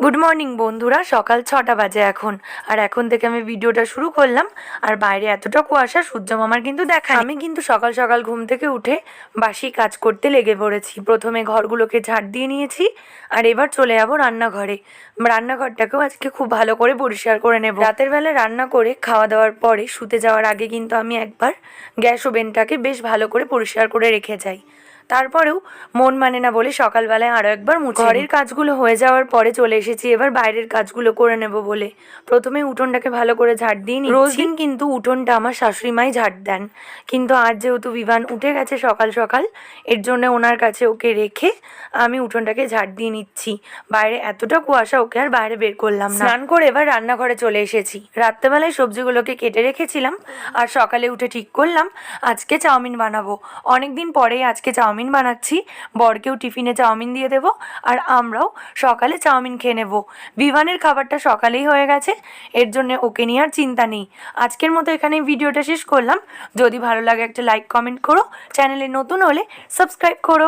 Good morning বন্ধুরা, সকাল 6টা বাজে এখন। আর এখন থেকে আমি ভিডিওটা শুরু করলাম। আর বাইরে এতটা কুয়াশা, সূর্য মামার কিন্তু দেখা নেই। আমি কিন্তু সকাল সকাল ঘুম থেকে উঠে বাসি কাজ করতে লেগে পড়েছি। প্রথমে ঘরগুলোকে ঝাড় দিয়ে নিয়েছি, আর এবার চলে যাবো রান্নাঘরে। রান্নাঘরটাকেও আজকে খুব ভালো করে পরিষ্কার করে নেব। রাতের বেলা রান্না করে খাওয়া দাওয়ার পরে শুতে যাওয়ার আগে কিন্তু আমি একবার গ্যাস ওভেনটাকে বেশ ভালো করে পরিষ্কার করে রেখে যাই। তারপরেও মন মানে না বলে সকালবেলায় আরও একবার মুছে ঘরের কাজগুলো হয়ে যাওয়ার পরে চলে এসেছি এবার বাইরের কাজগুলো করে নেব বলে। প্রথমে উঠোনটাকে ভালো করে ঝাড় দিয়ে নিই। রোজ দিন কিন্তু উঠোনটা আমার শাশুড়ি মাই ঝাড় দেন, কিন্তু আজ যেহেতু বিভান উঠে গেছে সকাল সকাল, এর জন্য ওনার কাছে ওকে রেখে আমি উঠোনটাকে ঝাড় দিয়ে নিচ্ছি। বাইরে এতটা কুয়াশা, ওকে আর বাইরে বের করলাম না। স্নান করে এবার রান্নাঘরে চলে এসেছি। রাত্রেবেলায় সবজিগুলোকে কেটে রেখেছিলাম, আর সকালে উঠে ঠিক করলাম আজকে চাউমিন বানাবো। অনেকদিন পরেই আজকে চাউমিন বানাচ্ছি। বরকেও টিফিনে চাউমিন দিয়ে দেবো, আর আমরাও সকালে চাউমিন খেয়ে নেব। বিভানের খাবারটা সকালেই হয়ে গেছে, এর জন্য ওকে নিয়ে আর চিন্তা নেই। আজকের মতো এখানেই ভিডিওটা শেষ করলাম। যদি ভালো লাগে একটা লাইক কমেন্ট করো, চ্যানেলে নতুন হলে সাবস্ক্রাইব করো।